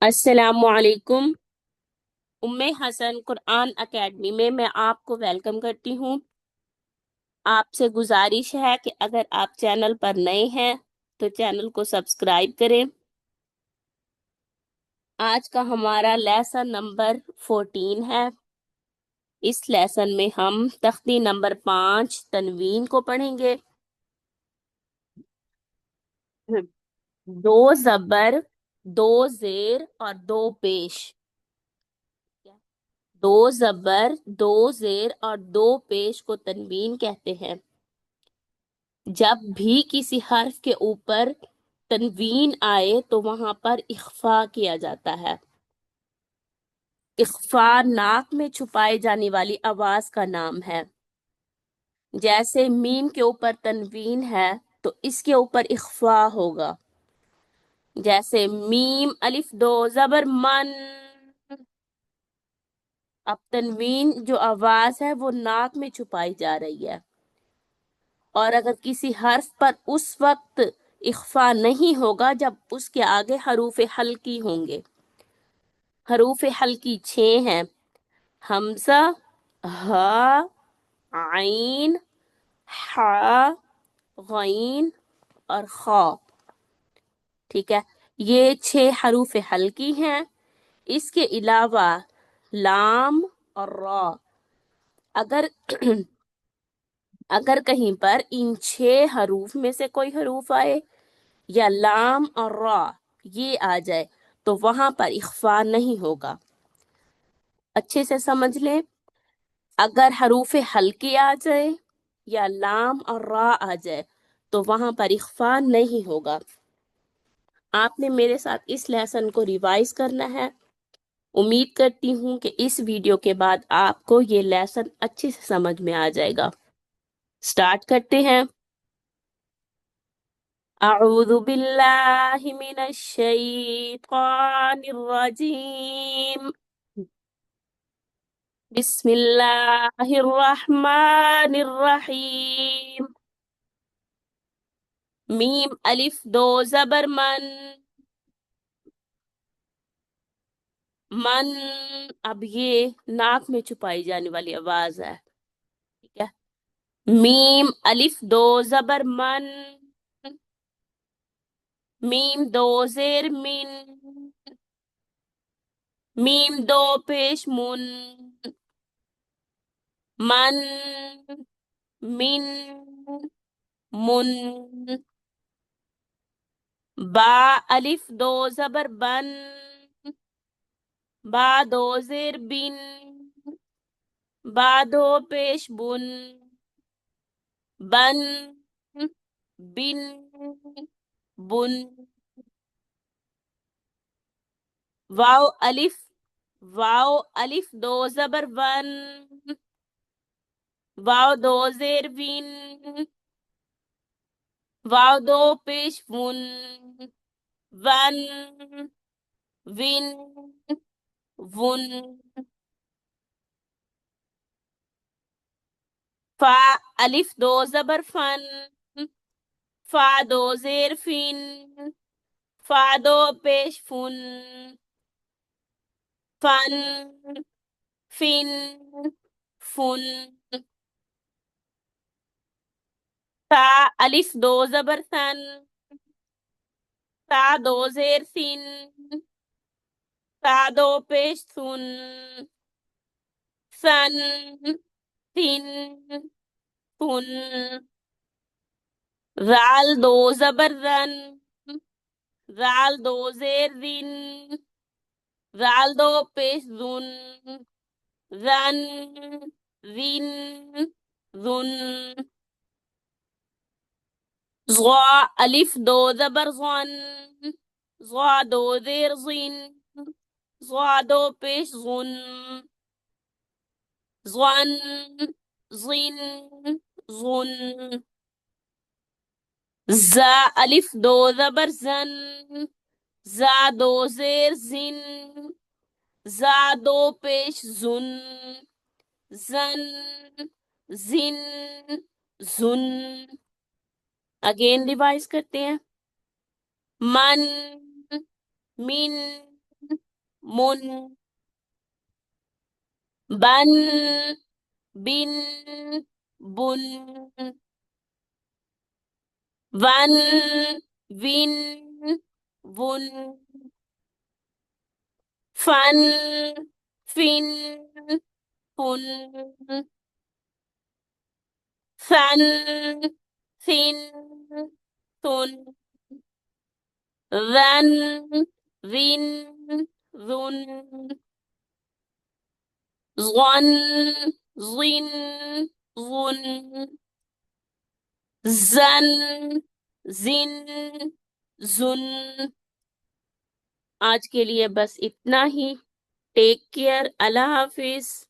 السلام علیکم۔ ام حسن قرآن اکیڈمی میں آپ کو ویلکم کرتی ہوں۔ آپ سے گزارش ہے کہ اگر آپ چینل پر نئے ہیں تو چینل کو سبسکرائب کریں۔ آج کا ہمارا لیسن نمبر 14 ہے۔ اس لیسن میں ہم تختی نمبر 5 تنوین کو پڑھیں گے۔ دو زبر، دو زیر اور دو پیش۔ دو زبر، دو زیر اور دو پیش کو تنوین کہتے ہیں۔ جب بھی کسی حرف کے اوپر تنوین آئے تو وہاں پر اخفا کیا جاتا ہے۔ اخفا ناک میں چھپائے جانے والی آواز کا نام ہے۔ جیسے میم کے اوپر تنوین ہے تو اس کے اوپر اخفا ہوگا۔ جیسے میم الف دو زبر من، اب تنوین جو آواز ہے وہ ناک میں چھپائی جا رہی ہے، اور اگر کسی حرف پر اس وقت اخفا نہیں ہوگا جب اس کے آگے حروف حلقی ہوں گے۔ حروف حلقی 6 ہیں: حمزہ، ہا، عین، حا، غین اور خا۔ ٹھیک ہے، یہ 6 حروف حلقی ہیں۔ اس کے علاوہ لام اور را۔ اگر کہیں پر ان 6 حروف میں سے کوئی حروف آئے یا لام اور را یہ آ جائے تو وہاں پر اخفا نہیں ہوگا۔ اچھے سے سمجھ لیں، اگر حروف حلقی آ جائے یا لام اور را آ جائے تو وہاں پر اخفا نہیں ہوگا۔ آپ نے میرے ساتھ اس لیسن کو ریوائز کرنا ہے۔ امید کرتی ہوں کہ اس ویڈیو کے بعد آپ کو یہ لیسن اچھے سے سمجھ میں آ جائے گا۔ سٹارٹ کرتے ہیں۔ اعوذ باللہ من الشیطان الرجیم، بسم اللہ الرحمن الرحیم۔ میم الف دو زبر من، من اب یہ ناک میں چھپائی جانے والی آواز ہے، ٹھیک ہے۔ میم الف دو زبر من، میم دو زیر من، میم دو پیش من، من، من، من۔ با الف دو زبر بن، با دو زیر بن، با دو پیش بن، بن، بن، بن۔ واو الف دو زبر ون، واو دو زیر وین، واو دو پیش ون، ون، ون، ون۔ فا الف دو زبر فن، فا دو زیر فین، فا دو پیش فن، فن، فن، فن۔ تا الف دو زبر ثن، تا دو زیر ثن، تا دو پیش ثن، ثن، ثن، ثن۔ رال دو زبر ذن، رال دو زیر ذن، رال دو پیش ذن، ذن، ذن، ذن۔ ضا الف دو زبر ظن، ضا دو زیر ظن، ضا دو پیش ظن، ظن، ظن، ظن۔ زا الف دو زبر زن، زا دو زیر زن، زا دو پیش زن، زن، زن، زن۔ اگین ریوائز کرتے ہیں۔ من، من، من، بن، بن، بن، ون، ون، ون، فن، فن، فن، ثن، ثن، ثن، ذن، ذن، ذن، ظن، ظن، ظن، زن، زن، زن. آج کے لیے بس اتنا ہی. Take care. اللہ حافظ.